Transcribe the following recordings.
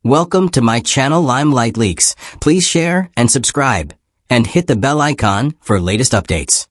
Welcome to my channel Limelight Leaks. Please share and subscribe, and hit the bell icon for latest updates.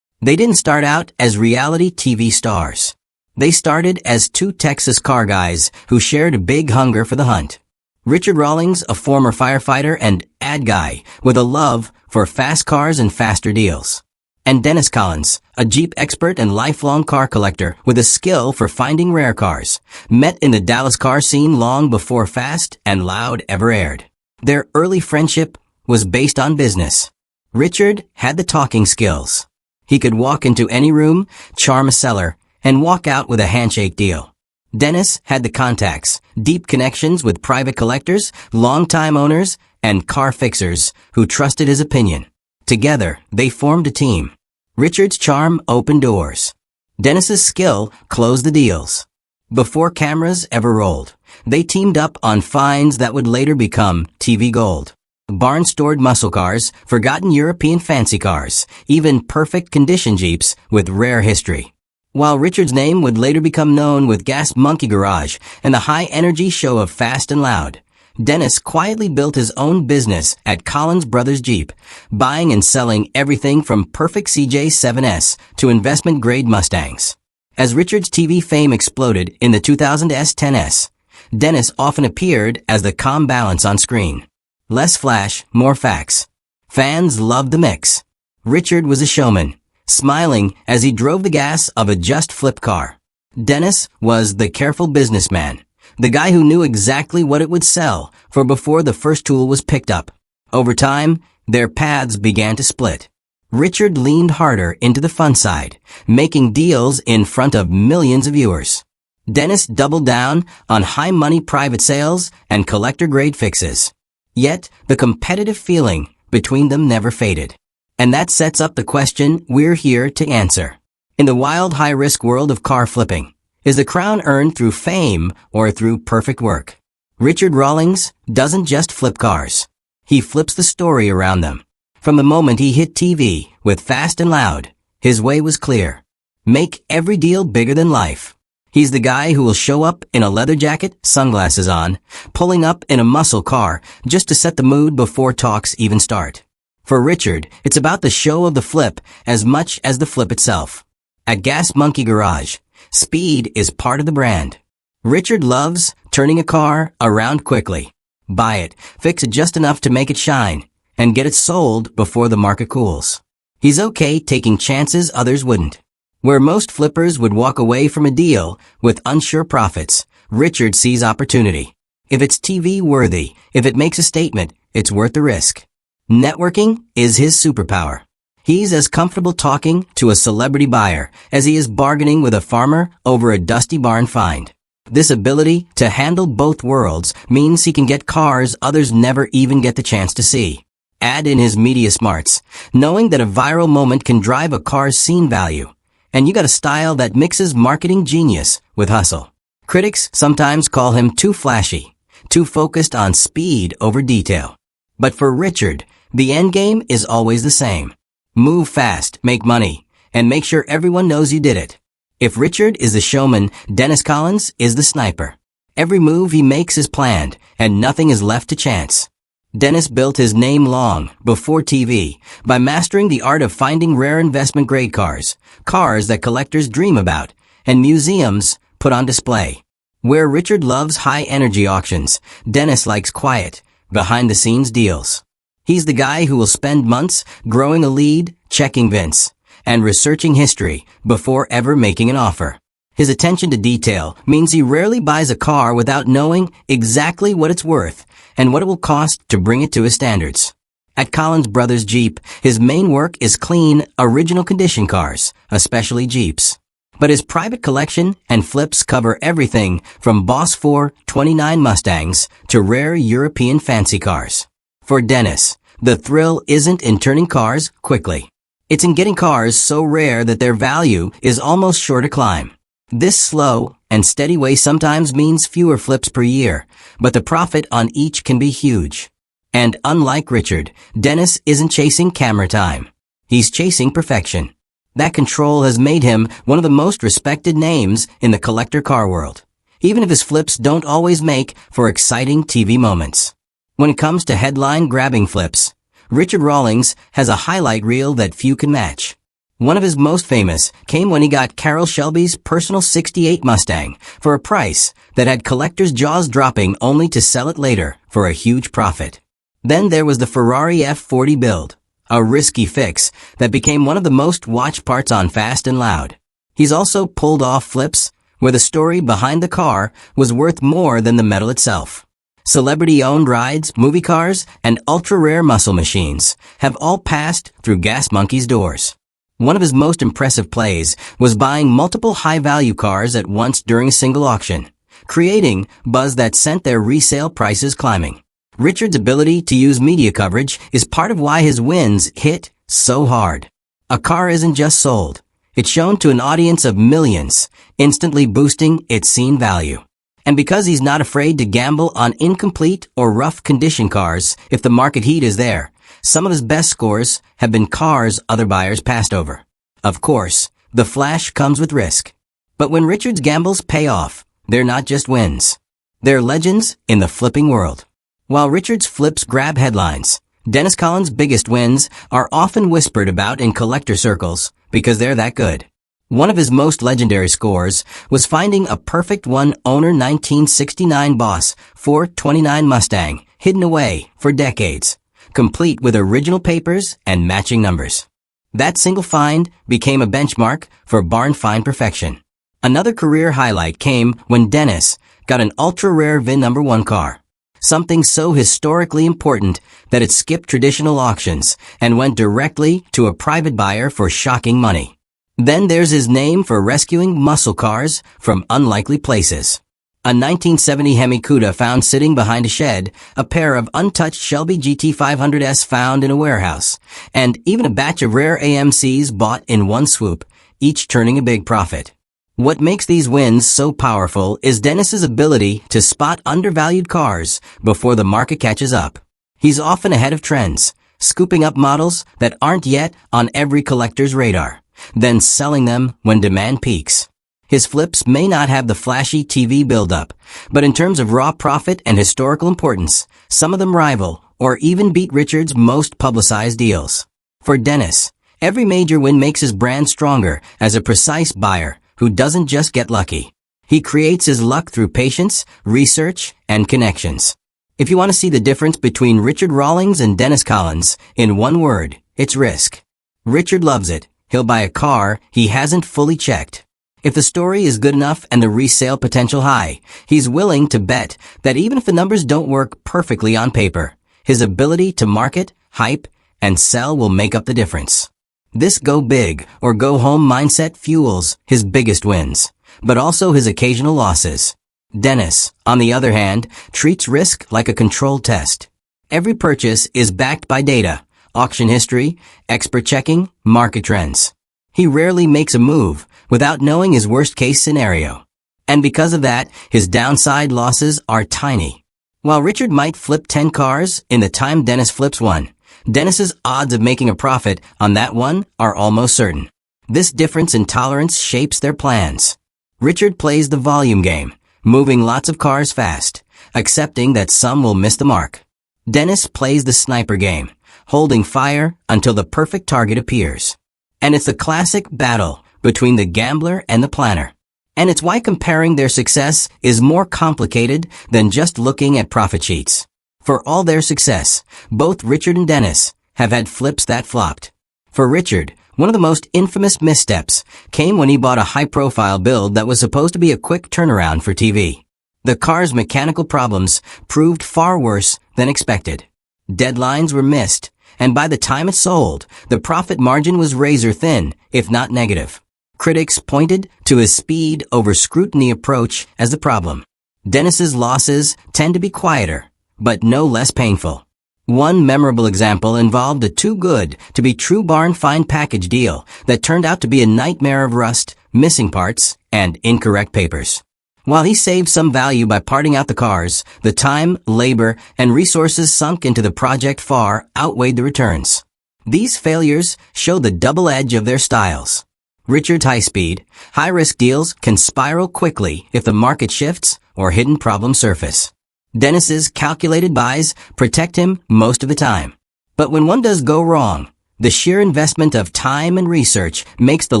They didn't start out as reality TV stars. They started as two Texas car guys who shared a big hunger for the hunt. Richard Rawlings, a former firefighter and ad guy with a love for fast cars and faster deals. And Dennis Collins, a Jeep expert and lifelong car collector with a skill for finding rare cars, met in the Dallas car scene long before Fast and Loud ever aired. Their early friendship was based on business. Richard had the talking skills. He could walk into any room, charm a seller, and walk out with a handshake deal. Dennis had the contacts, deep connections with private collectors, longtime owners, and car fixers who trusted his opinion. Together, they formed a team. Richard's charm opened doors. Dennis's skill closed the deals. Before cameras ever rolled, they teamed up on finds that would later become TV gold. Barn-stored muscle cars, forgotten European fancy cars, even perfect condition Jeeps with rare history. While Richard's name would later become known with Gas Monkey Garage and the high-energy show of Fast and Loud, Dennis quietly built his own business at Collins Brothers Jeep, buying and selling everything from perfect CJ7S to investment-grade Mustangs. As Richard's TV fame exploded in the 2000 S10S, Dennis often appeared as the calm balance on screen. Less flash, more facts. Fans loved the mix. Richard was a showman, smiling as he drove the gas of a just-flipped car. Dennis was the careful businessman, the guy who knew exactly what it would sell for before the first tool was picked up. Over time, their paths began to split. Richard leaned harder into the fun side, making deals in front of millions of viewers. Dennis doubled down on high-money private sales and collector-grade fixes. Yet, the competitive feeling between them never faded. And that sets up the question we're here to answer. In the wild, high-risk world of car flipping, is the crown earned through fame or through perfect work? Richard Rawlings doesn't just flip cars. He flips the story around them. From the moment he hit TV with Fast and Loud, his way was clear. Make every deal bigger than life. He's the guy who will show up in a leather jacket, sunglasses on, pulling up in a muscle car just to set the mood before talks even start. For Richard, it's about the show of the flip as much as the flip itself. At Gas Monkey Garage, speed is part of the brand. Richard loves turning a car around quickly. Buy it, fix it just enough to make it shine, and get it sold before the market cools. He's okay taking chances others wouldn't. Where most flippers would walk away from a deal with unsure profits, Richard sees opportunity. If it's TV worthy, if it makes a statement, it's worth the risk. Networking is his superpower. He's as comfortable talking to a celebrity buyer as he is bargaining with a farmer over a dusty barn find. This ability to handle both worlds means he can get cars others never even get the chance to see. Add in his media smarts, knowing that a viral moment can drive a car's scene value. And you got a style that mixes marketing genius with hustle. Critics sometimes call him too flashy, too focused on speed over detail. But for Richard, the end game is always the same. Move fast, make money, and make sure everyone knows you did it. If Richard is the showman, Dennis Collins is the sniper. Every move he makes is planned, and nothing is left to chance. Dennis built his name long before TV by mastering the art of finding rare investment-grade cars, cars that collectors dream about, and museums put on display. Where Richard loves high-energy auctions, Dennis likes quiet, behind-the-scenes deals. He's the guy who will spend months growing a lead, checking VINs, and researching history before ever making an offer. His attention to detail means he rarely buys a car without knowing exactly what it's worth and what it will cost to bring it to his standards. At Collins Brothers Jeep, his main work is clean, original condition cars, especially Jeeps. But his private collection and flips cover everything from Boss 429 Mustangs to rare European fancy cars. For Dennis, the thrill isn't in turning cars quickly. It's in getting cars so rare that their value is almost sure to climb. This slow and steady way sometimes means fewer flips per year, but the profit on each can be huge. And unlike Richard, Dennis isn't chasing camera time. He's chasing perfection. That control has made him one of the most respected names in the collector car world. even if his flips don't always make for exciting TV moments. When it comes to headline-grabbing flips, Richard Rawlings has a highlight reel that few can match. One of his most famous came when he got Carroll Shelby's personal '68 Mustang for a price that had collectors' jaws dropping only to sell it later for a huge profit. Then there was the Ferrari F40 build, a risky fix that became one of the most watched parts on Fast and Loud. He's also pulled off flips where the story behind the car was worth more than the metal itself. Celebrity-owned rides, movie cars, and ultra-rare muscle machines have all passed through Gas Monkey's doors. One of his most impressive plays was buying multiple high-value cars at once during a single auction, creating buzz that sent their resale prices climbing. Richard's ability to use media coverage is part of why his wins hit so hard. A car isn't just sold. It's shown to an audience of millions, instantly boosting its scene value. And because he's not afraid to gamble on incomplete or rough condition cars if the market heat is there, some of his best scores have been cars other buyers passed over. Of course, the flash comes with risk. But when Richard's gambles pay off, they're not just wins. They're legends in the flipping world. While Richard's flips grab headlines, Dennis Collins' biggest wins are often whispered about in collector circles because they're that good. One of his most legendary scores was finding a perfect one-owner 1969 Boss 429 Mustang hidden away for decades, complete with original papers and matching numbers. That single find became a benchmark for barn find perfection. Another career highlight came when Dennis got an ultra-rare VIN number 1 car, something so historically important that it skipped traditional auctions and went directly to a private buyer for shocking money. Then there's his name for rescuing muscle cars from unlikely places. A 1970 Hemi Cuda found sitting behind a shed, a pair of untouched Shelby GT500S found in a warehouse, and even a batch of rare AMCs bought in one swoop, each turning a big profit. What makes these wins so powerful is Dennis's ability to spot undervalued cars before the market catches up. He's often ahead of trends, scooping up models that aren't yet on every collector's radar, then selling them when demand peaks. His flips may not have the flashy TV build-up, but in terms of raw profit and historical importance, some of them rival or even beat Richard's most publicized deals. For Dennis, every major win makes his brand stronger as a precise buyer who doesn't just get lucky. He creates his luck through patience, research, and connections. If you want to see the difference between Richard Rawlings and Dennis Collins, in one word, it's risk. Richard loves it. He'll buy a car he hasn't fully checked. If the story is good enough and the resale potential high, he's willing to bet that even if the numbers don't work perfectly on paper, his ability to market, hype, and sell will make up the difference. This go big or go home mindset fuels his biggest wins, but also his occasional losses. Dennis, on the other hand, treats risk like a controlled test. Every purchase is backed by data, auction history, expert checking, market trends. He rarely makes a move without knowing his worst-case scenario. And because of that, his downside losses are tiny. While Richard might flip 10 cars in the time Dennis flips one, Dennis's odds of making a profit on that one are almost certain. This difference in tolerance shapes their plans. Richard plays the volume game, moving lots of cars fast, accepting that some will miss the mark. Dennis plays the sniper game, holding fire until the perfect target appears. And it's a classic battle between the gambler and the planner. And it's why comparing their success is more complicated than just looking at profit sheets. For all their success, both Richard and Dennis have had flips that flopped. For Richard, one of the most infamous missteps came when he bought a high-profile build that was supposed to be a quick turnaround for TV. The car's mechanical problems proved far worse than expected. Deadlines were missed, and by the time it sold, the profit margin was razor-thin, if not negative. Critics pointed to his speed over scrutiny approach as the problem. Dennis's losses tend to be quieter, but no less painful. One memorable example involved a too-good-to-be-true barn find package deal that turned out to be a nightmare of rust, missing parts, and incorrect papers. While he saved some value by parting out the cars, the time, labor, and resources sunk into the project far outweighed the returns. These failures show the double edge of their styles. Richard's high-speed, high-risk deals can spiral quickly if the market shifts or hidden problems surface. Dennis's calculated buys protect him most of the time. But when one does go wrong, the sheer investment of time and research makes the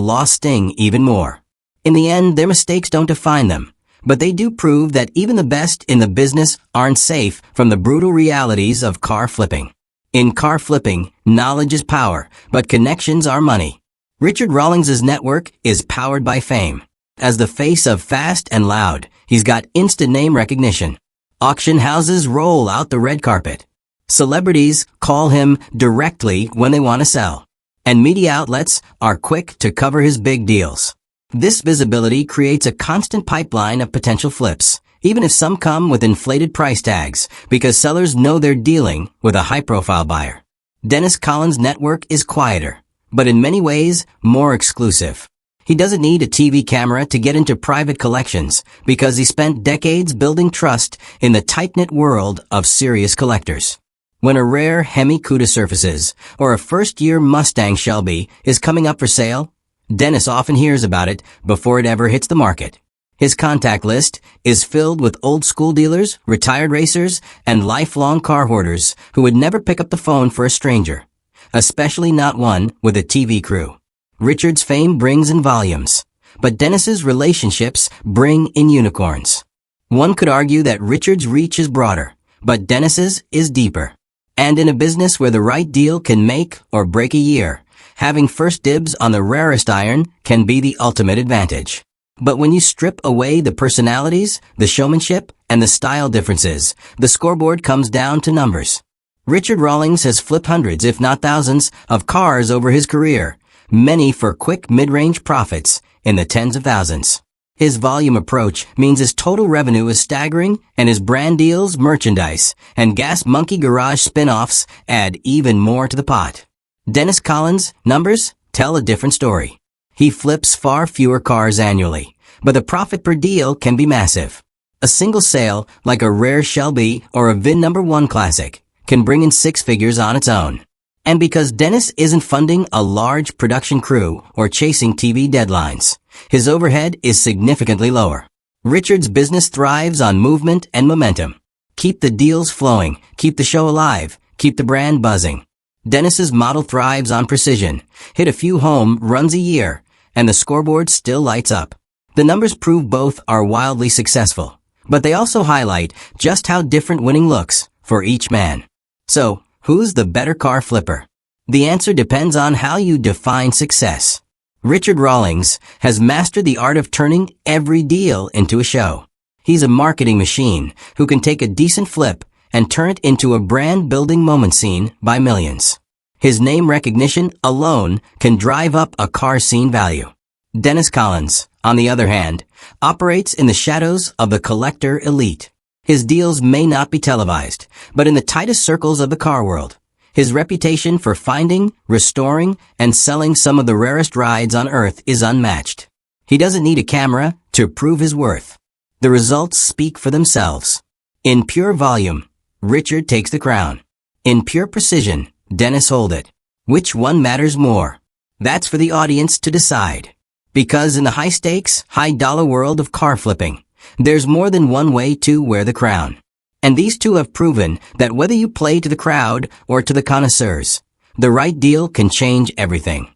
loss sting even more. In the end, their mistakes don't define them, but they do prove that even the best in the business aren't safe from the brutal realities of car flipping. In car flipping, knowledge is power, but connections are money. Richard Rawlings' network is powered by fame. As the face of Fast and Loud, he's got instant name recognition. Auction houses roll out the red carpet. Celebrities call him directly when they want to sell. And media outlets are quick to cover his big deals. This visibility creates a constant pipeline of potential flips, even if some come with inflated price tags, because sellers know they're dealing with a high-profile buyer. Dennis Collins' network is quieter, but in many ways more exclusive. He doesn't need a TV camera to get into private collections because he spent decades building trust in the tight-knit world of serious collectors. When a rare Hemi Cuda surfaces or a first-year Mustang Shelby is coming up for sale, Dennis often hears about it before it ever hits the market. His contact list is filled with old-school dealers, retired racers, and lifelong car hoarders who would never pick up the phone for a stranger, especially not one with a TV crew. Richard's fame brings in volumes, but Dennis's relationships bring in unicorns. One could argue that Richard's reach is broader, but Dennis's is deeper. And in a business where the right deal can make or break a year, having first dibs on the rarest iron can be the ultimate advantage. But when you strip away the personalities, the showmanship, and the style differences, the scoreboard comes down to numbers. Richard Rawlings has flipped hundreds, if not thousands, of cars over his career, many for quick mid-range profits in the tens of thousands. His volume approach means his total revenue is staggering, and his brand deals, merchandise, and Gas Monkey Garage spin-offs add even more to the pot. Dennis Collins' numbers tell a different story. He flips far fewer cars annually, but the profit per deal can be massive. A single sale, like a rare Shelby or a VIN number 1 classic, can bring in 6 figures on its own. And because Dennis isn't funding a large production crew or chasing TV deadlines, his overhead is significantly lower. Richard's business thrives on movement and momentum. Keep the deals flowing, keep the show alive, keep the brand buzzing. Dennis's model thrives on precision. Hit a few home runs a year, and the scoreboard still lights up. The numbers prove both are wildly successful, but they also highlight just how different winning looks for each man. So, who's the better car flipper? The answer depends on how you define success. Richard Rawlings has mastered the art of turning every deal into a show. He's a marketing machine who can take a decent flip and turn it into a brand-building moment seen by millions. His name recognition alone can drive up a car scene value. Dennis Collins, on the other hand, operates in the shadows of the collector elite. His deals may not be televised, but in the tightest circles of the car world, his reputation for finding, restoring, and selling some of the rarest rides on earth is unmatched. He doesn't need a camera to prove his worth. The results speak for themselves. In pure volume, Richard takes the crown. In pure precision, Dennis holds it. Which one matters more? That's for the audience to decide. Because in the high-stakes, high-dollar world of car flipping, there's more than one way to wear the crown. And these two have proven that whether you play to the crowd or to the connoisseurs, the right deal can change everything.